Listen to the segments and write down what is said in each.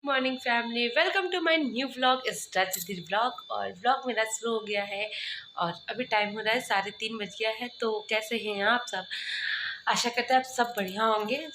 Morning family, welcome to my new vlog start this vlog. और vlog मेरा शुरू हो गया है और अभी टाइम हो रहा है 3:30 बज गया है। तो कैसे हैं आप सब? आशा करते हैं आप सब बढ़िया होंगे।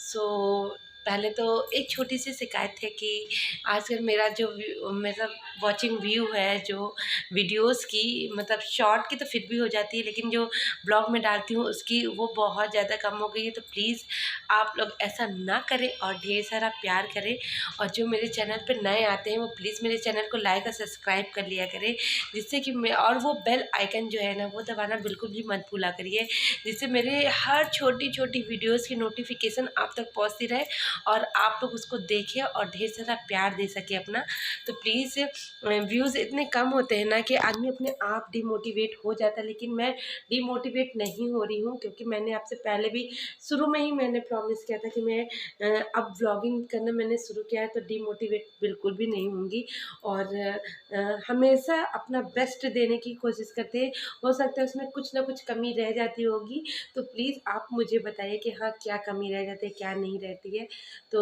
पहले तो एक छोटी सी शिकायत है कि आजकल मेरा जो मतलब वॉचिंग व्यू है, जो वीडियोस की मतलब शॉर्ट की तो फिर भी हो जाती है, लेकिन जो ब्लॉग में डालती हूँ उसकी वो बहुत ज़्यादा कम हो गई है। तो प्लीज़ आप लोग ऐसा ना करें और ढेर सारा प्यार करें। और जो मेरे चैनल पर नए आते हैं वो प्लीज़ मेरे चैनल को लाइक और सब्सक्राइब कर लिया करें, जिससे कि मैं और वो बेल आइकन जो है ना वो दबाना बिल्कुल भी मत भूला करिए, जिससे मेरे हर छोटी छोटी वीडियोस की नोटिफिकेशन आप तक पहुंचती रहे और आप लोग उसको देखें और ढेर सारा प्यार दे सके अपना। तो प्लीज़ व्यूज़ इतने कम होते हैं ना कि आदमी अपने आप डिमोटिवेट हो जाता है, लेकिन मैं डिमोटिवेट नहीं हो रही हूँ, क्योंकि मैंने आपसे पहले भी शुरू में ही मैंने प्रॉमिस किया था कि मैं अब व्लॉगिंग करना मैंने शुरू किया है तो डिमोटिवेट बिल्कुल भी नहीं होंगी। और हमेशा अपना बेस्ट देने की कोशिश करते हैं। हो सकता है उसमें कुछ ना कुछ कमी रह जाती होगी, तो प्लीज़ आप मुझे बताइए कि हाँ क्या कमी रह जाती है, क्या नहीं रहती है। तो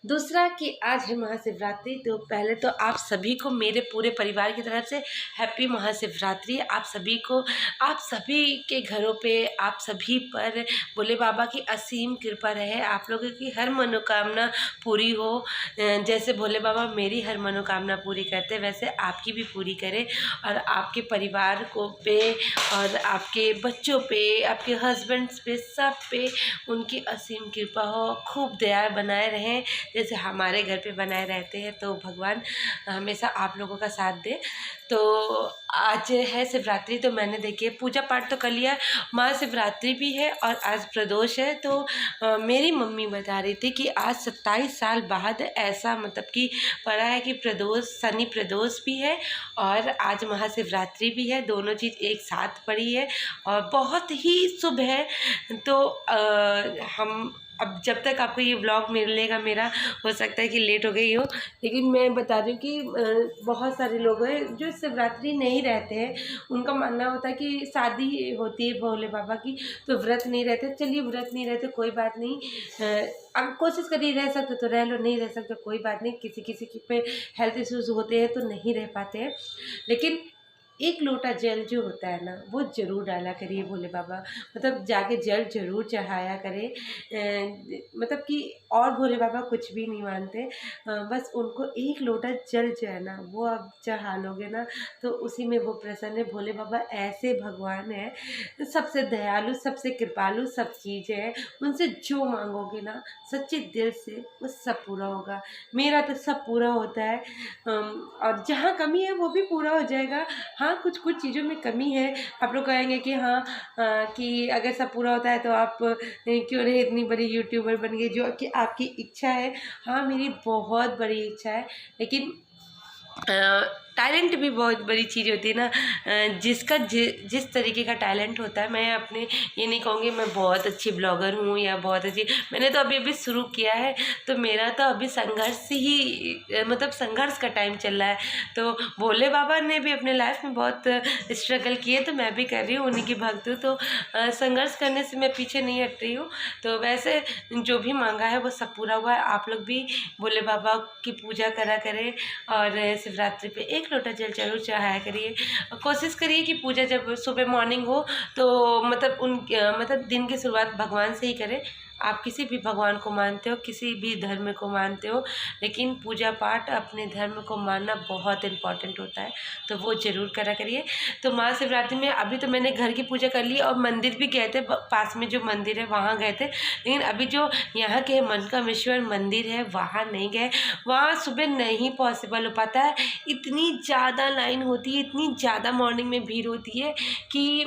दूसरा कि आज है महाशिवरात्रि। तो पहले तो आप सभी को मेरे पूरे परिवार की तरफ से हैप्पी महाशिवरात्रि। आप सभी को, आप सभी के घरों पे, आप सभी पर भोले बाबा की असीम कृपा रहे, आप लोगों की हर मनोकामना पूरी हो। जैसे भोले बाबा मेरी हर मनोकामना पूरी करते वैसे आपकी भी पूरी करें, और आपके परिवार को पे और आपके बच्चों पे, आपके हस्बैंड्स पे, सब पे उनकी असीम कृपा हो, खूब दया बनाए रहें जैसे हमारे घर पे बनाए रहते हैं। तो भगवान हमेशा आप लोगों का साथ दे। तो आज है शिवरात्रि, तो मैंने देखिए पूजा पाठ तो कर लिया, महाशिवरात्रि भी है और आज प्रदोष है। तो मेरी मम्मी बता रही थी कि आज 27 साल बाद ऐसा मतलब कि पड़ा है कि प्रदोष, शनि प्रदोष भी है और आज महाशिवरात्रि भी है, दोनों चीज़ एक साथ पड़ी है और बहुत ही शुभ है। तो हम अब जब तक आपको ये व्लॉग मिलेगा मेरा, हो सकता है कि लेट हो गई हो, लेकिन मैं बता रही हूँ कि बहुत सारे लोग हैं जो शिवरात्रि नहीं रहते हैं। उनका मानना होता है कि शादी होती है भोले बाबा की तो व्रत नहीं रहते। चलिए व्रत नहीं रहते कोई बात नहीं, अब कोशिश करिए रह सकते तो रह लो, नहीं रह सकते कोई बात नहीं। किसी किसी की पे हेल्थ इश्यूज होते हैं तो नहीं रह पाते हैं, लेकिन एक लोटा जल जो होता है ना वो ज़रूर डाला करिए भोले बाबा, मतलब जाके जल ज़रूर चढ़ाया करें। मतलब कि और भोले बाबा कुछ भी नहीं मानते, बस उनको एक लोटा जल जो है ना वो आप चढ़ा लोगे ना तो उसी में वो प्रसन्न है। भोले बाबा ऐसे भगवान है, सबसे दयालु, सबसे कृपालु, सब चीज़ें हैं। उनसे जो मांगोगे ना सच्चे दिल से वो सब पूरा होगा। मेरा तो सब पूरा होता है, और जहाँ कमी है वो भी पूरा हो जाएगा। हाँ कुछ कुछ चीज़ों में कमी है। आप लोग कहेंगे कि हाँ कि अगर सब पूरा होता है तो आप क्यों नहीं इतनी बड़ी यूट्यूबर बन गई, जो कि आपकी इच्छा है। हाँ मेरी बहुत बड़ी इच्छा है, लेकिन टैलेंट भी बहुत बड़ी चीज़ होती है ना। जिसका जिस तरीके का टैलेंट होता है, मैं अपने ये नहीं कहूँगी मैं बहुत अच्छी ब्लॉगर हूँ या बहुत अच्छी, मैंने तो अभी अभी शुरू किया है। तो मेरा तो अभी संघर्ष ही मतलब संघर्ष का टाइम चल रहा है। तो भोले बाबा ने भी अपने लाइफ में बहुत स्ट्रगल किए, तो मैं भी कर रही हूँ, उन्हीं की भक्त हूँ। तो संघर्ष करने से मैं पीछे नहीं हट रही हूँ। तो वैसे जो भी मांगा है वो सब पूरा हुआ है। आप लोग भी भोले बाबा की पूजा करा करें और शिवरात्रि पे एक लोटा जल जरूर चढ़ाया करिए। कोशिश करिए कि पूजा जब सुबह मॉर्निंग हो तो मतलब मतलब दिन की शुरुआत भगवान से ही करें। आप किसी भी भगवान को मानते हो, किसी भी धर्म को मानते हो, लेकिन पूजा पाठ अपने धर्म को मानना बहुत इम्पॉर्टेंट होता है, तो वो ज़रूर करा करिए। तो महाशिवरात्रि में अभी तो मैंने घर की पूजा कर ली और मंदिर भी गए थे, पास में जो मंदिर है वहाँ गए थे, लेकिन अभी जो यहाँ के मनकामेश्वर मंदिर है वहाँ नहीं गए। वहाँ सुबह नहीं पॉसिबल हो पाता है, इतनी ज़्यादा लाइन होती है, इतनी ज़्यादा मॉर्निंग में भीड़ होती है कि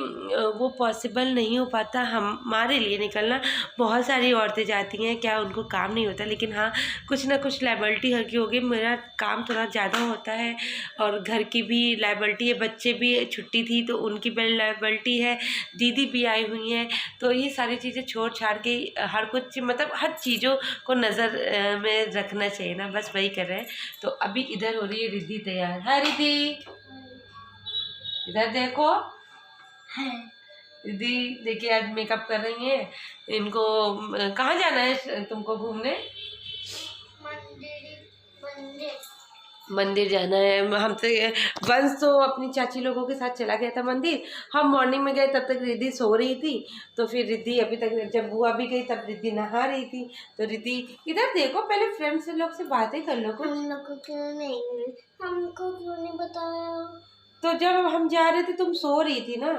वो पॉसिबल नहीं हो पाता हमारे लिए निकलना। बहुत सारी औरतें जाती हैं, क्या उनको काम नहीं होता, लेकिन हाँ कुछ ना कुछ लाइबिलिटी हल्की हो गई। मेरा काम थोड़ा ज़्यादा होता है और घर की भी लाइबिलिटी है, बच्चे भी छुट्टी थी तो उनकी भी लाइबिलिटी है, दीदी भी आई हुई हैं। तो ये सारी चीज़ें छोड़ छाड़ के हर कुछ मतलब हर चीज़ों को नज़र में रखना चाहिए ना, बस वही कर रहे हैं। तो अभी इधर हो रही है रिद्धि तैयार। हाय रिद्धि, इधर देखो। रिद्धि देखिए आज मेकअप कर रही हैं। इनको कहाँ जाना है तुमको घूमने? मंदिर। मंदिर जाना है हमसे। वंश तो अपनी चाची लोगों के साथ चला गया था मंदिर। हम मॉर्निंग में गए तब तक रिद्धि सो रही थी, तो फिर रिद्धि अभी तक, जब बुआ भी गई तब रिद्धि नहा रही थी। तो रिद्धि इधर देखो, पहले फ्रेंड से लोग से बातें कर लो कुछ। हमको क्यों नहीं बताया? तो जब हम जा रहे थे तुम सो रही थी ना,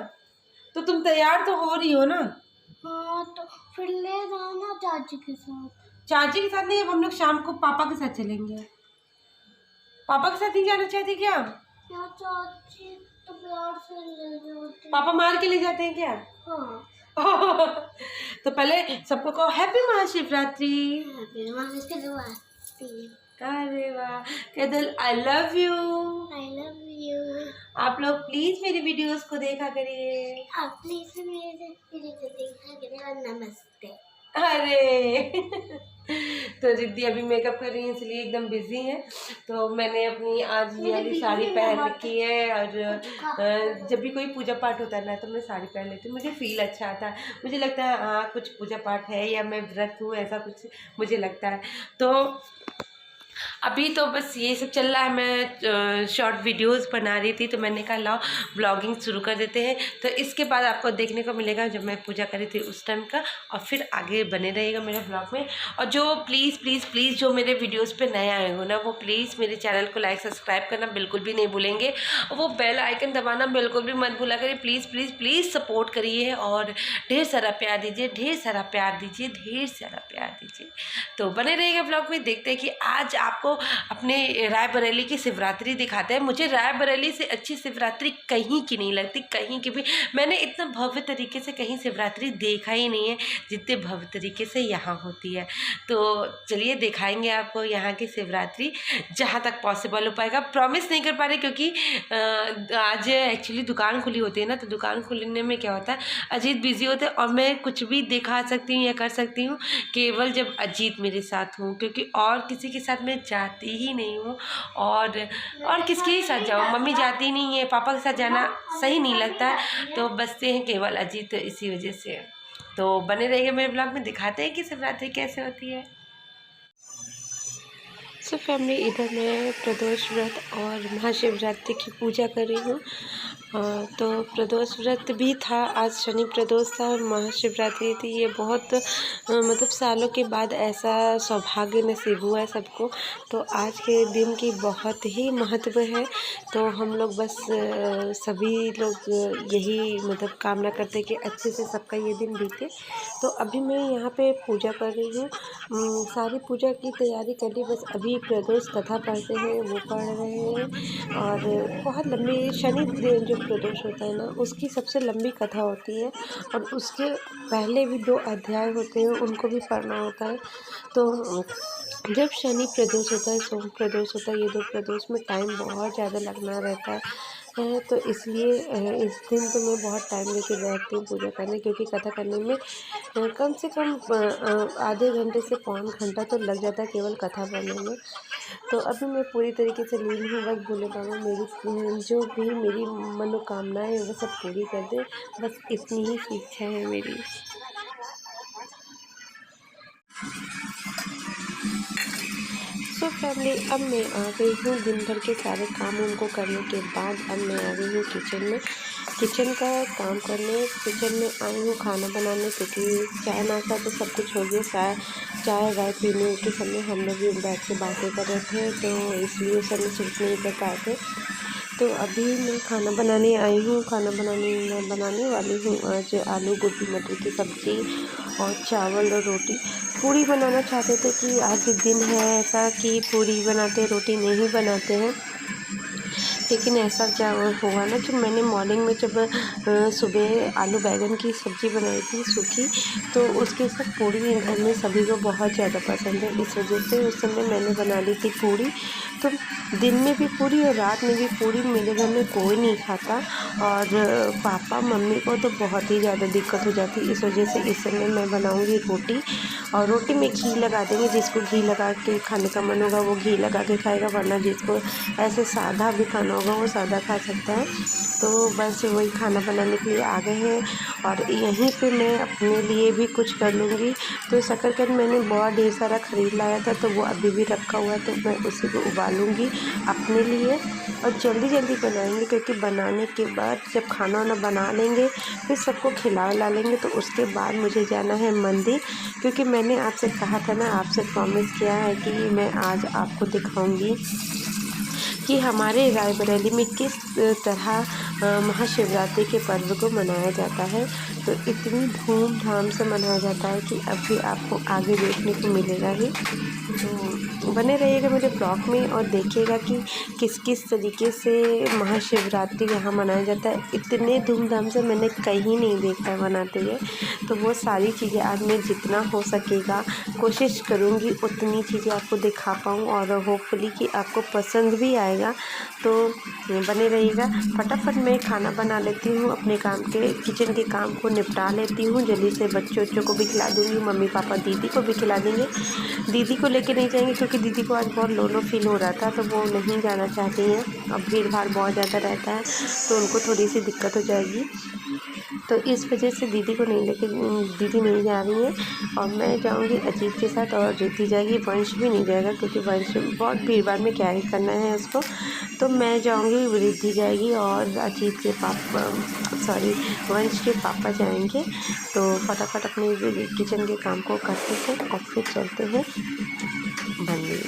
तो तुम तैयार तो हो रही हो ना। हाँ, तो फिर ले जाना चाची के साथ। चाची के साथ नहीं, अब हम लोग शाम को पापा के साथ चलेंगे। पापा के साथ नहीं जाना चाहती क्या? चाची तो प्यार से ले जाते। पापा मार के ले जाते हैं क्या? हाँ। तो पहले सबको कहो हैप्पी महाशिवरात्रि। हैप्पी महाशिवरात्रि। अरे वाह कैदल, I love you. I love you. आप लोग प्लीज मेरी वीडियोस को देखा करिए। आप प्लीज मेरे वीडियो को देखा करिए और नमस्ते। अरे तो रिद्धि अभी मेकअप कर रही है इसलिए एकदम बिजी है। तो मैंने अपनी आज ये वाली साड़ी पहन रखी है, और जब भी कोई पूजा पाठ होता है ना तो मैं साड़ी पहन लेती हूँ, मुझे फील अच्छा आता है। मुझे लगता है हाँ कुछ पूजा पाठ है या मैं व्रत हूँ, ऐसा कुछ मुझे लगता है। तो अभी तो बस ये सब चल रहा है। मैं शॉर्ट वीडियोस बना रही थी, तो मैंने कहा लाओ ब्लॉगिंग शुरू कर देते हैं। तो इसके बाद आपको देखने को मिलेगा जब मैं पूजा करी थी उस टाइम का, और फिर आगे बने रहेगा मेरे ब्लॉग में। और जो प्लीज़ जो मेरे वीडियोस पे नए आए हो ना, वो प्लीज़ मेरे चैनल को लाइक सब्सक्राइब करना बिल्कुल भी नहीं भूलेंगे, और वो बेल आइकन दबाना बिल्कुल भी मत भूला करिए। प्लीज़ सपोर्ट करिए और ढेर सारा प्यार दीजिए, ढेर सारा प्यार दीजिए। तो बने रहेगा ब्लॉग में। देखते हैं कि आज आपको अपने रायबरेली की शिवरात्रि दिखाते हैं। मुझे रायबरेली से अच्छी शिवरात्रि कहीं की नहीं लगती, कहीं की भी। मैंने इतना भव्य तरीके से कहीं शिवरात्रि देखा ही नहीं है जितने भव्य तरीके से यहाँ होती है। तो चलिए दिखाएंगे आपको यहाँ की शिवरात्रि जहाँ तक पॉसिबल हो पाएगा। प्रॉमिस नहीं कर पा रहे क्योंकि आज एक्चुअली दुकान खुली होती है ना, तो दुकान खुलने में क्या होता है, अजीत बिजी होते हैं और मैं कुछ भी दिखा सकती हूँ या कर सकती हूँ केवल जब अजीत मेरे साथ हूँ, क्योंकि और किसी के साथ मैं जाती ही नहीं हूँ। और किसके ही साथ जाऊँ, मम्मी जाती नहीं है, पापा के साथ जाना सही नहीं लगता है, तो बसते हैं केवल अजीत, इसी वजह से। तो बने रहिए मेरे ब्लॉग में, दिखाते हैं कि शिवरात्रि कैसे होती है। सो फैमिली, इधर मैं प्रदोष व्रत और महाशिवरात्रि की पूजा कर रही हूँ। तो प्रदोष व्रत भी था, आज शनि प्रदोष था और महाशिवरात्रि थी। ये बहुत मतलब सालों के बाद ऐसा सौभाग्य नसीब हुआ है सबको। तो आज के दिन की बहुत ही महत्व है। तो हम लोग बस सभी लोग यही मतलब कामना करते कि अच्छे से सबका ये दिन बीते। तो अभी मैं यहाँ पे पूजा कर रही हूँ, सारी पूजा की तैयारी कर ली। बस अभी प्रदोष कथा पढ़ते हैं, वो पढ़ रहे हैं। और बहुत लंबी शनि जो प्रदोष होता है ना, उसकी सबसे लंबी कथा होती है, और उसके पहले भी 2 अध्याय होते हैं, उनको भी पढ़ना होता है। तो जब शनि प्रदोष होता है, सोम प्रदोष होता है, ये 2 प्रदोष में टाइम बहुत ज़्यादा लगना रहता है। तो इसलिए इस दिन तो मैं बहुत टाइम लेके बैठती हूँ पूजा करने, क्योंकि कथा करने में कम से कम आधे घंटे से पौन घंटा तो लग जाता है केवल कथा पढ़ने में। तो अभी मैं पूरी तरीके से लीन हूँ। बस भोले बाबा मेरी जो भी मेरी मनोकामनाएं है वो सब पूरी कर दे, बस इतनी ही इच्छा है मेरी। सो फैमिली, अब मैं आ गई हूँ दिन भर के सारे काम उनको करने के बाद। अब मैं आ गई हूँ किचन में, किचन का काम करने। किचन में आई हूँ खाना बनाने, क्योंकि चाय नाश्ता तो सब कुछ हो गया। चाय वाय पीने के समय हम लोग भी बैठ के बातें कर रहे थे, तो इसलिए समय सूट नहीं कर पाए थे। तो अभी मैं खाना बनाने आई हूँ। खाना बनाने वाली हूँ आज आलू गोभी मटर की सब्ज़ी और चावल और रोटी। पूड़ी बनाना चाहते थे कि आज दिन है ऐसा कि पूड़ी बनाते, रोटी नहीं बनाते हैं, लेकिन ऐसा क्या हुआ ना कि मैंने मॉर्निंग में जब सुबह आलू बैंगन की सब्ज़ी बनाई थी सूखी, तो उसके साथ पूड़ी घर में सभी को बहुत ज़्यादा पसंद है। इस वजह से उस समय मैंने बना ली थी पूड़ी। तो दिन में भी पूरी और रात में भी पूरी मेरे घर में कोई नहीं खाता। और पापा मम्मी को तो बहुत ही ज़्यादा दिक्कत हो जाती है। इस वजह से इस समय मैं बनाऊँगी रोटी, और रोटी में घी लगा देंगे। जिसको घी लगा के खाने का मन होगा वो घी लगा के खाएगा, वरना जिसको ऐसे सादा भी खाना होगा वो सादा खा सकता है। तो बस वही खाना बनाने के लिए आ गए हैं। और यहीं पे मैं अपने लिए भी कुछ कर लूँगी। तो शकरकंद मैंने बहुत ढेर सारा ख़रीद लाया था, तो वो अभी भी रखा हुआ है, तो मैं उसी को उबालूँगी अपने लिए। और जल्दी जल्दी बनाएंगे, क्योंकि बनाने के बाद जब खाना वाना बना लेंगे फिर सबको खिला ला लेंगे, तो उसके बाद मुझे जाना है मंदिर। क्योंकि मैंने आपसे कहा था ना, आपसे प्रॉमिस किया है कि मैं आज आपको दिखाऊंगी कि हमारे रायबरेली में किस तरह महाशिवरात्रि के पर्व को मनाया जाता है। तो इतनी धूमधाम से मनाया जाता है कि अभी आपको आगे देखने को मिलेगा ही। तो बने रहिएगा मेरे ब्लॉग में और देखिएगा कि किस किस तरीके से महाशिवरात्रि यहाँ मनाया जाता है। इतने धूमधाम से मैंने कहीं नहीं देखा है मनाते हुए। तो वो सारी चीज़ें आज मैं जितना हो सकेगा कोशिश करूँगी उतनी चीज़ें आपको दिखा पाऊँ, और होपफुली कि आपको पसंद भी आएगा। तो बने रहिएगा। फटाफट मैं खाना बना लेती हूँ, अपने काम के किचन के काम को निपटा लेती हूँ जल्दी से। बच्चों को भी खिला दूँगी, मम्मी पापा दीदी को भी खिला देंगे। दीदी को लेके नहीं जाएंगे क्योंकि दीदी को आज बहुत लो लो फील हो रहा था, तो वो नहीं जाना चाहती हैं। अब भीड़ भाड़ बहुत ज़्यादा रहता है तो उनको थोड़ी सी दिक्कत हो जाएगी, तो इस वजह से दीदी को नहीं लेके दीदी नहीं जा रही है। और मैं जाऊंगी अजीत के साथ, और रिद्धि जाएगी, वंश भी नहीं जाएगा क्योंकि वंश बहुत भीड़ भाड़ में कैरी करना है उसको। तो मैं जाऊंगी, रिद्धि जाएगी और अजीत के पापा वंश के पापा जाएंगे। तो फटाफट अपने किचन के काम को करते हैं और फिर चलते हैं मंदिर।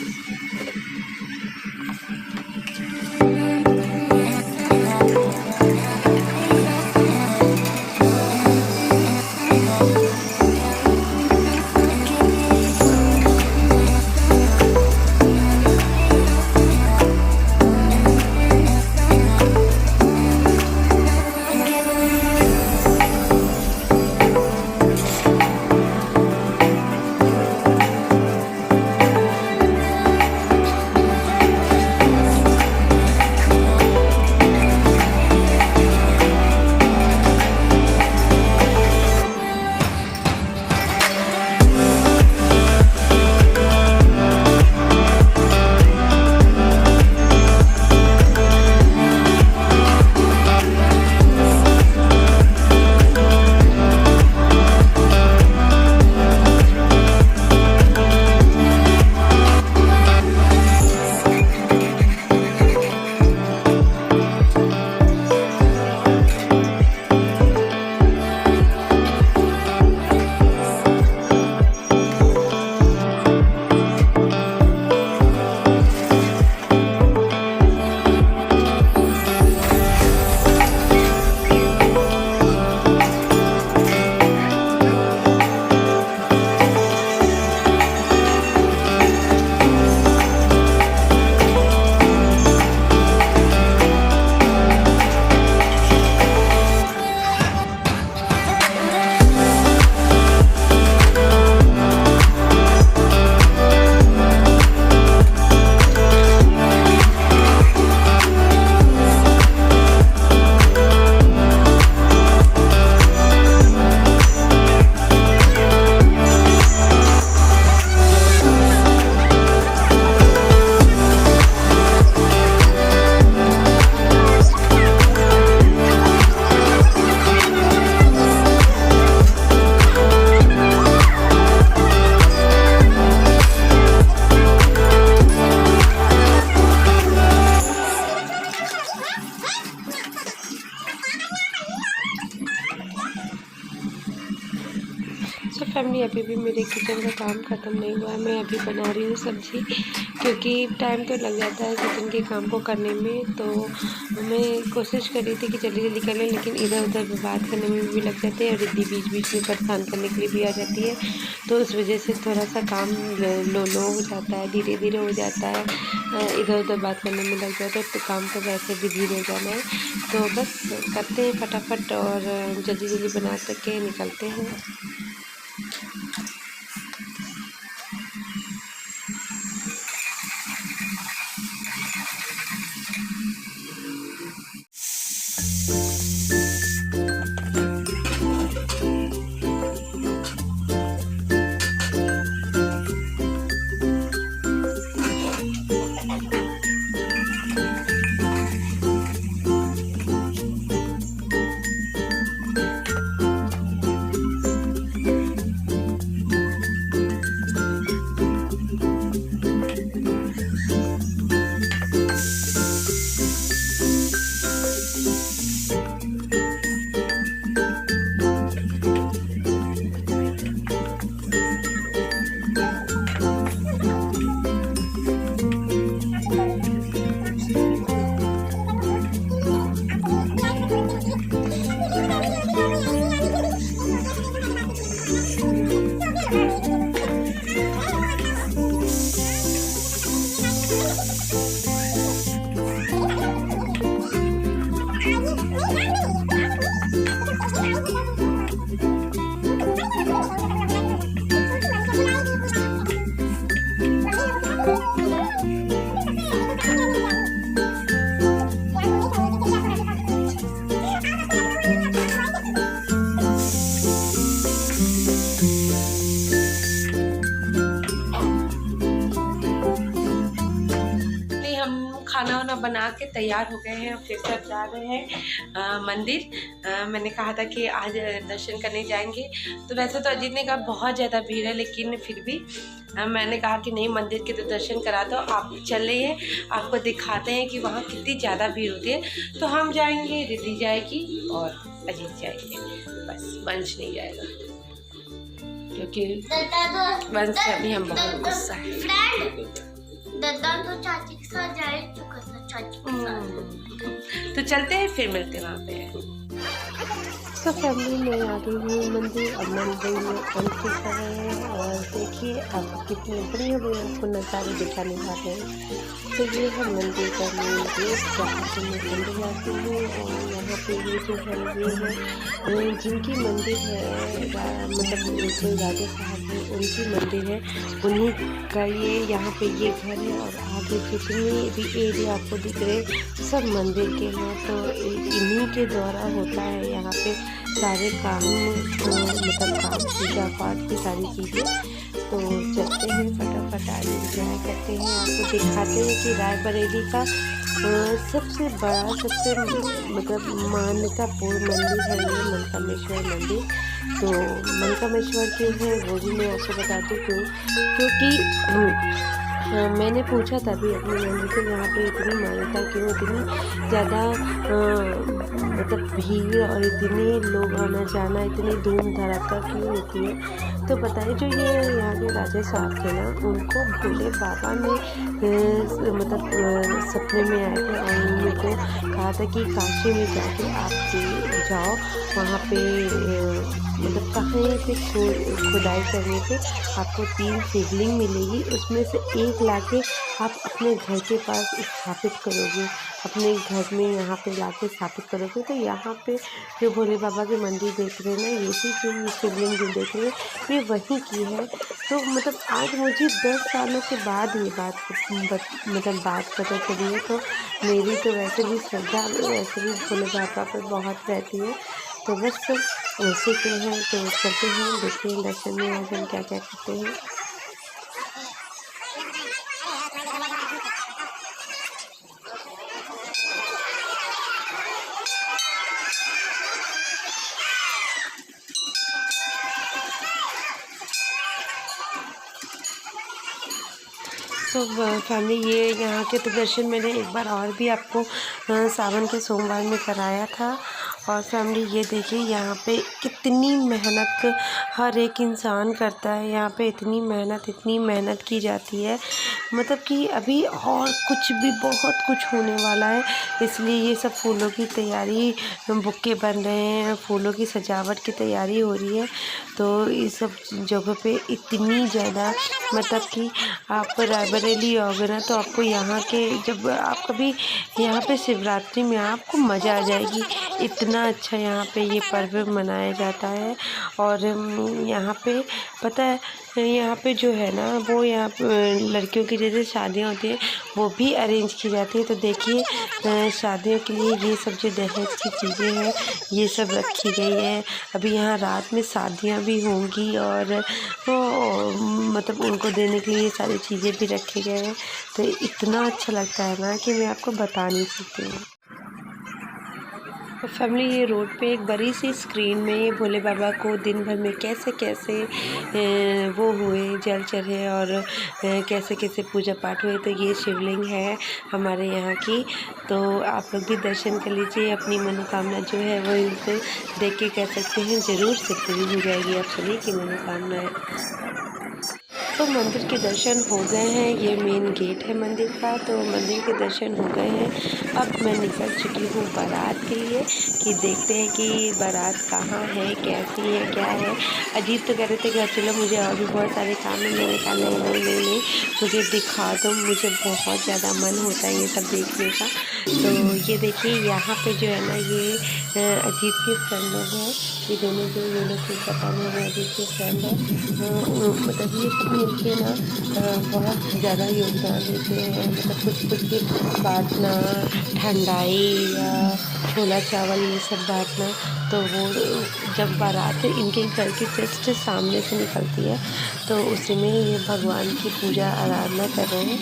फैमिली अभी भी मेरे किचन का काम ख़त्म नहीं हुआ है। मैं अभी बना रही हूँ सब्ज़ी, क्योंकि टाइम तो लग जाता है किचन के काम को करने में। तो मैं कोशिश कर रही थी कि जल्दी जल्दी कर लें, लेकिन इधर उधर बात करने में भी लग जाते हैं और रिद्धि बीच बीच में परेशान करने के लिए भी आ जाती है। तो उस वजह से थोड़ा सा काम लो हो जाता है, धीरे धीरे हो जाता है, इधर उधर बात करने में लग जाता है। तो काम तो वैसे भी धीरे हो जाना है। तो बस करते हैं फटाफट और जल्दी जल्दी बना के निकलते हैं। खाना वाना बना के तैयार हो गए हैं और फिर से अब जा रहे हैं मंदिर। मैंने कहा था कि आज दर्शन करने जाएंगे, तो वैसे तो अजीत ने कहा बहुत ज़्यादा भीड़ है, लेकिन फिर भी मैंने कहा कि नहीं, मंदिर के तो दर्शन करा दो, आप चलिए आपको दिखाते हैं कि वहाँ कितनी ज़्यादा भीड़ होती है। तो हम जाएंगे, रिद्धि जाएगी और अजीत जाएंगे, बस वंश नहीं जाएगा क्योंकि वंश से अभी हम बहुत गुस्सा है। दादा तो चाची के साथ जा चुका था, चाची के साथ। तो चलते हैं, फिर मिलते हैं वहाँ पे। तो फैमिली में आ गई हूँ मंदिर। अब मंदिर में एंट्री कर रहे हैं और देखिए अब कितने बढ़िया बढ़िया आपको नज़ारे दिखाने वाले हैं। तो ये है मंदिर का मेन गेट जहाँ पे मैं अंदर जाती हूँ। और यहाँ पे ये जो है ये जिनकी मंदिर है मतलब कोई राजा साहब है उनकी मंदिर है, उन्हीं का ये यहाँ पे ये घर है। और आगे जितने भी एरिया आपको दिख रहे सब मंदिर के हैं, तो इन्हीं के द्वारा होता है यहाँ पे सारे काम, मतलब काम पूजा पाठ की सारी चीज़ें। तो चलते हैं फटाफट आगे इंजॉय करते हैं, आपको दिखाते हैं कि रायबरेली का सबसे बड़ा सबसे मतलब मान्यतापूर्ण मंदिर है ये मनकामेश्वर मंदिर। तो मनकामेश्वर क्यों है वो भी मैं आपको बताती हूँ, क्योंकि मैंने पूछा था भी अपने मंदिर से यहाँ पे इतनी मान्यता क्यों, इतनी ज़्यादा मतलब भीड़ और इतने लोग आना जाना, इतनी धूम धड़ाका क्यों होती है। तो बताइए जो ये यहाँ के राजा साहब थे ना, उनको भोले बाबा ने मतलब सपने में आए थे और उनको कहा था कि काशी में जाके आप जाओ, वहाँ पे मतलब कहीं पे खुदाई करने पे आपको 3 शिवलिंग मिलेगी, उसमें से एक लाके आप अपने घर के पास स्थापित करोगे, अपने घर में यहाँ पे लाके स्थापित करोगे। तो यहाँ पे जो भोले बाबा के मंदिर देख रहे हैं ना, ये भी जो शिवलिंग जो देख रहे हैं ये वहीं की है। तो मतलब आज मुझे 10 सालों के बाद ये बात पता चली है। तो मेरी तो वैसे भी श्रद्धा वैसे भी भोले बाबा पर बहुत रहती है, तो बस वैसे के हैं। तो चलते हैं, देखते हैं दर्शन में आज हम क्या क्या करते हैं। तो फैमिली ये यहाँ के तो दर्शन मैंने एक बार और भी आपको सावन के सोमवार में कराया था। और फैमिली ये देखिए यहाँ पे कितनी मेहनत हर एक इंसान करता है, यहाँ पे इतनी मेहनत की जाती है, मतलब कि अभी और कुछ भी बहुत कुछ होने वाला है, इसलिए ये सब फूलों की तैयारी, बुक्के बन रहे हैं, फूलों की सजावट की तैयारी हो रही है। तो इस सब जगह पे इतनी ज़्यादा मतलब कि आप रायबरेली आओगे ना, तो आपको यहाँ के जब आप कभी यहाँ पे शिवरात्रि में आपको मज़ा आ जाएगी, इतना अच्छा यहाँ पे ये पर्व मनाया जाता है। और यहाँ पे पता है यहाँ पे जो है ना वो यहाँ लड़कियों की जैसे शादियाँ होती है वो भी अरेंज की जाती है। तो देखिए शादियों के लिए ये सब जो दहेज की चीज़ें हैं ये सब रखी गई है। अभी यहाँ रात में शादियाँ भी होंगी और वो मतलब उनको देने के लिए ये सारी चीज़ें भी रखे गए हैं। तो इतना अच्छा लगता है ना कि मैं आपको बता नहीं सकती हूँ। फैमिली ये रोड पे एक बड़ी सी स्क्रीन में ये भोले बाबा को दिन भर में कैसे कैसे वो हुए, जल चढ़े और कैसे कैसे पूजा पाठ हुए। तो ये शिवलिंग है हमारे यहाँ की, तो आप लोग भी दर्शन कर लीजिए, अपनी मनोकामना जो है वो इनसे देख के कह सकते हैं ज़रूर से पूरी हो जाएगी आप सभी की मनोकामनाएँ। तो मंदिर के दर्शन हो गए हैं। ये मेन गेट है मंदिर का, तो मंदिर के दर्शन हो गए हैं। अब मैं निकल चुकी हूँ बारात के लिए कि देखते हैं कि बारात कहाँ है, कैसी है, क्या है। अजीत तो कह रहे थे घर चलो, मुझे और भी बहुत सारे काम है। मैंने कहा नहीं नहीं नहीं नहीं, मुझे दिखा दो, मुझे बहुत ज़्यादा मन होता है ये सब देखने का। तो ये देखिए यहाँ पे जो है ना, ये अजीत के फ्रेंड लोग हैं। ये दोनों जो ये लोग कुर्ता पहने हुए अजीत के फ्रेंड है। मतलब ये सब मिलके ना बहुत ज़्यादा योगदान देते हैं। मतलब कुछ बांटना, ठंडाई या छोला चावल ये सब बांटना। तो वो जब बारात इनके घर के जस्ट सामने से निकलती है तो उसी में ये भगवान की पूजा आराधना कर रहे हैं।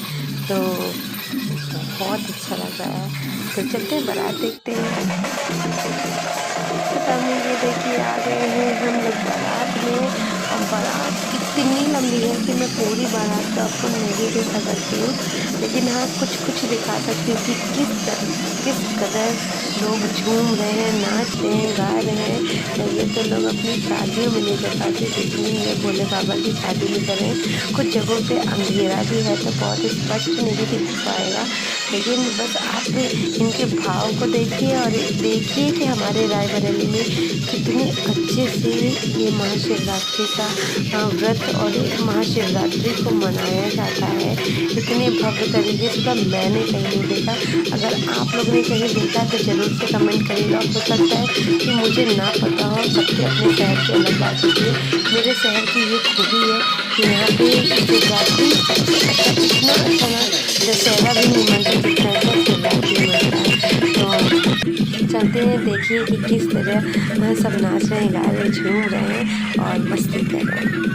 तो बहुत अच्छा लग रहा है। तो चलते हैं बारात देखते हैं। तो तब ये देखिए आ गए हैं हम लोग बारात में। और बारात इतनी लंबी है कि मैं पूरी बारात तो आपको नहीं दिखा सकती हूँ, लेकिन हाँ कुछ दिखा सकती हूँ कि किस कदर लोग झूम रहे हैं, नाच रहे हैं, गा रहे हैं। ये तो लोग अपनी शादियों में नहीं कर पाते जितनी ये भोले बाबा की शादी में करें। कुछ जगहों पे अंधेरा भी है तो बहुत स्पष्ट नहीं दिख पाएगा, लेकिन बस आप इनके भाव को देखिए और देखिए कि हमारे रायबरेली में कितने अच्छे से ये महाशिवरात्रि का व्रत और महाशिवरात्रि को मनाया जाता है। इतने भव्य तरीके से तो मैंने कहीं नहीं देखा। अगर आप लोग ने कहीं देखा तो ज़रूर से कमेंट करिएगा। हो सकता है कि मुझे ना पता हो, सबके अपने शहर की अलग बात होती है। मेरे शहर की ये खूबी है कि यहाँ पे शिवरात्रि इतना अच्छा ना, दशहरा भी नहीं मनता जितना अच्छा शिवरात्रि मनता है। तो चलते हैं, देखिए कि किस तरह सब नाच रहे हैं, गा रहे हैं, झूम रहे हैं और मस्ती कर रहे हैं।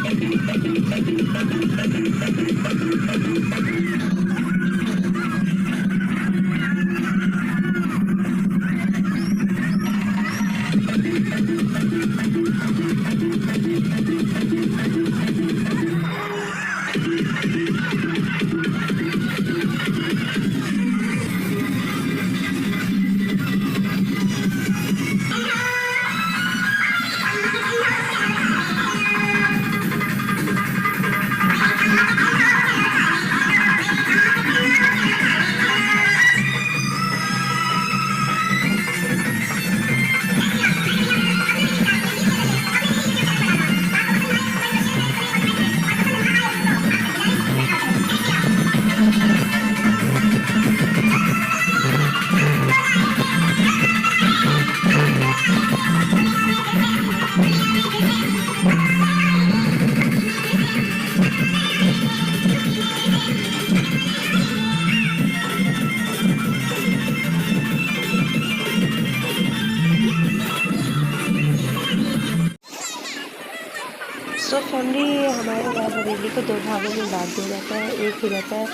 सो फैमिली, हमारे रायबरेली को दो भागों में बांट दिया जाता है। एक हो जाता है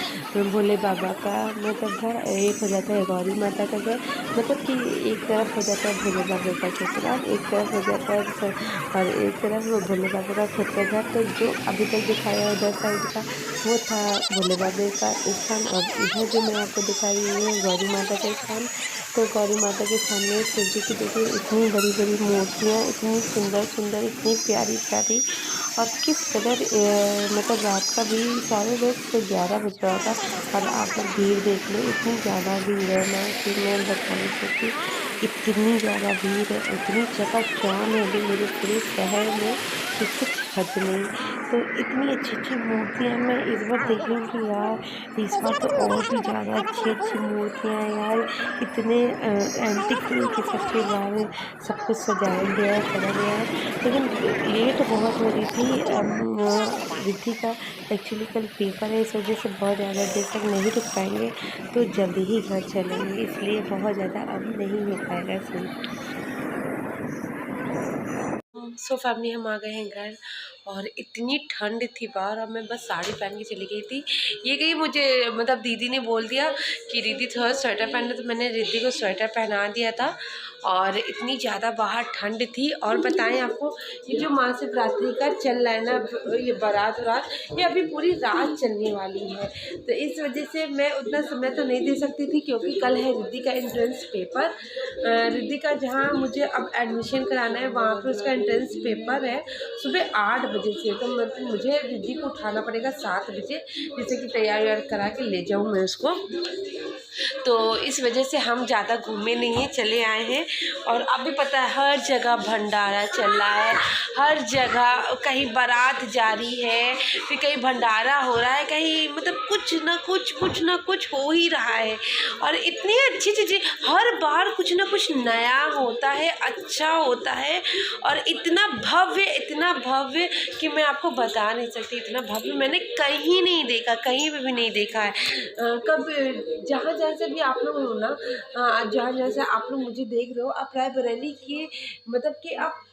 भोले बाबा का मतलब घर, एक हो जाता है गौरी माता का घर। मतलब कि एक तरफ हो जाता है भोले बाबा का ससुराल, एक तरफ हो जाता है और एक तरफ वो भोले बाबा का खुद का घर। तो जो अभी तक दिखाया उधर साइड का वो था भोले बाबा का स्थान, और इधर जो मैं आपको दिखा रही हूँ गौरी माता का स्थान। तो गौरी माता के सामने शिव जी की देखिए इतनी बड़ी बड़ी मूर्तियाँ, इतनी सुंदर सुंदर, इतनी प्यारी प्यारी। और किस कदर मतलब रात का भी 11:30 बज रहा था और आप लोग भीड़ देख लो, इतनी ज़्यादा भीड़ है ना कि मैं बता नहीं सकती। इतनी ज़्यादा भीड़ है, इतनी चकाचौंध है अभी मेरे पूरे शहर में कि कुछ हद नहीं। तो इतनी अच्छी अच्छी मूर्तियाँ मैं इस बार देख रही हूँ कि यार इस बार तो और भी ज़्यादा अच्छी अच्छी मूर्तियाँ हैं यार। इतने एंटिक तरीके से अच्छे बार सब कुछ सजाया गया है, करा गया है। लेकिन लेट बहुत हो रही थी रिद्धि का एक्चुअली कल पेपर है, इस वजह से बहुत ज़्यादा देर तक नहीं रुक पाएंगे, तो जल्दी ही घर चलेंगे, इसलिए बहुत ज़्यादा अब नहीं हो पाएगा सीन। सो फैमिली, हम आ गए हैं घर और इतनी ठंड थी बाहर और मैं बस साड़ी पहन के चली गई थी। ये कहीं मुझे मतलब दीदी ने बोल दिया कि दीदी थोड़ा स्वेटर पहनना, तो मैंने रिद्धि को स्वेटर पहना दिया था। और इतनी ज़्यादा बाहर ठंड थी। और बताएं आपको, ये जो महाशिवरात्रि का चल रहा है ना, ये बारात ये अभी पूरी रात चलने वाली है। तो इस वजह से मैं उतना समय तो नहीं दे सकती थी, क्योंकि कल है रिद्धि का एंट्रेंस पेपर। रिद्धि का जहाँ मुझे अब एडमिशन कराना है वहाँ पर उसका एंट्रेंस पेपर है सुबह 8 बजे बजे से, तो मतलब मुझे दीदी को उठाना पड़ेगा 7 बजे, जैसे कि तैयार व्यार करा के ले जाऊँ मैं उसको। तो इस वजह से हम ज़्यादा घूमे नहीं हैं, चले आए हैं। और अभी पता है हर जगह भंडारा चल रहा है, हर जगह कहीं बारात जा रही है, फिर कहीं भंडारा हो रहा है, कहीं मतलब कुछ ना कुछ हो ही रहा है। और इतनी अच्छी चीज़ें हर बार कुछ ना कुछ नया होता है, अच्छा होता है। और इतना भव्य कि मैं आपको बता नहीं सकती, इतना भव्य मैंने कहीं नहीं देखा, कहीं भी नहीं देखा है। कब जहाँ से भी आप लोग हो ना, जहाँ से आप लोग मुझे देख रहे हो, आप रायबरेली की मतलब कि आप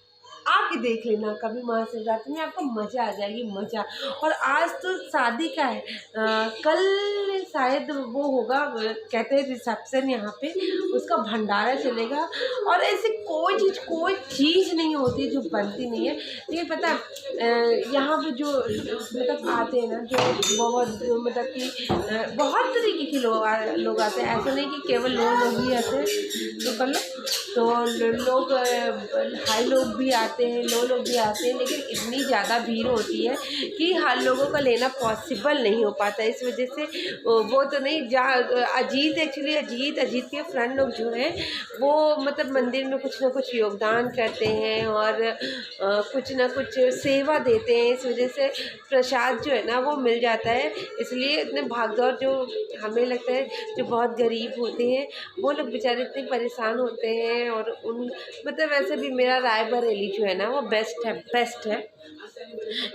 आके देख लेना कभी महाशिवरात्रि में, आपको मज़ा आ जाएगी, मज़ा। और आज तो शादी का है, कल शायद वो होगा, कहते हैं रिसेप्शन यहाँ पे, उसका भंडारा चलेगा। और ऐसे कोई चीज़ नहीं होती जो बनती नहीं है। लेकिन पता है यहाँ पे जो मतलब आते हैं ना, जो बहुत मतलब कि बहुत तरीके के लोग आते हैं, ऐसा नहीं कि केवल लोग ही आते हैं। तो कर लो तो लोग हाई लोग भी आते हैं, लो लोग भी आते हैं, लेकिन इतनी ज़्यादा भीड़ होती है कि हर लोगों का लेना पॉसिबल नहीं हो पाता। इस वजह से वो तो नहीं, जहाँ अजीत के फ्रेंड लोग जो हैं वो मतलब मंदिर में कुछ ना कुछ योगदान करते हैं और कुछ ना कुछ सेवा देते हैं। इस वजह से प्रसाद जो है ना वो मिल जाता है। इसलिए इतने भागदौड़, जो हमें लगता है जो बहुत गरीब होते हैं वो लोग बेचारे इतने परेशान होते हैं। और उन मतलब वैसे भी मेरा रायबरेली जो है ना वो बेस्ट है,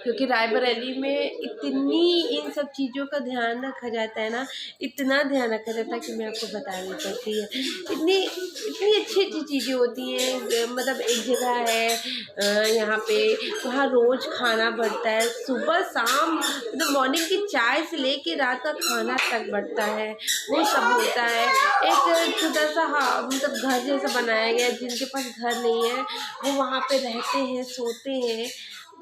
क्योंकि रायबरेली में इतनी इन सब चीज़ों का ध्यान रखा जाता है ना, इतना ध्यान रखा जाता है कि मैं आपको बता नहीं सकती है। इतनी अच्छी चीज़ें होती हैं। मतलब एक जगह है यहाँ पे, वहाँ रोज़ खाना बढ़ता है, सुबह शाम, मतलब मॉर्निंग की चाय से लेके रात का खाना तक बढ़ता है, वो सब होता है। एक छोटा सा मतलब घर जैसा बनाया गया है, जिनके पास घर नहीं है वो वहाँ पे रहते हैं, सोते हैं।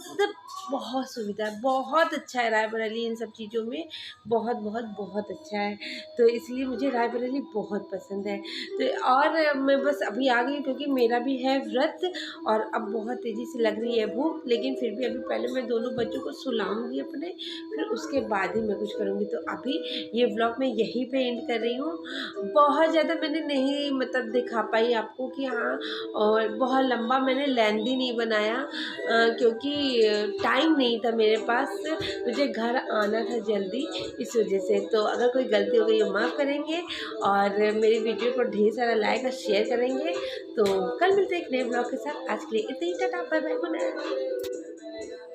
मतलब बहुत सुविधा है, बहुत अच्छा है रायबरेली इन सब चीज़ों में, बहुत अच्छा है। तो इसलिए मुझे रायबरेली बहुत पसंद है। तो और मैं बस अभी आ गई क्योंकि मेरा भी है व्रत, और अब बहुत तेज़ी से लग रही है भूख, लेकिन फिर भी अभी पहले मैं दोनों बच्चों को सुलाऊंगी अपने, फिर उसके बाद ही मैं कुछ करूँगी। तो अभी ये व्लॉग मैं यहीं पे एंड कर रही हूँ। बहुत ज़्यादा मैंने नहीं मतलब दिखा पाई आपको कि हाँ, और बहुत लंबा मैंने लेंदी नहीं बनाया क्योंकि टाइम नहीं था मेरे पास, मुझे घर आना था जल्दी, इस वजह से। तो अगर कोई गलती हो गई हो माफ़ करेंगे, और मेरी वीडियो को ढेर सारा लाइक और शेयर करेंगे। तो कल मिलते हैं एक नए ब्लॉग के साथ। आज के लिए इतना ही, tata bye bye, good night.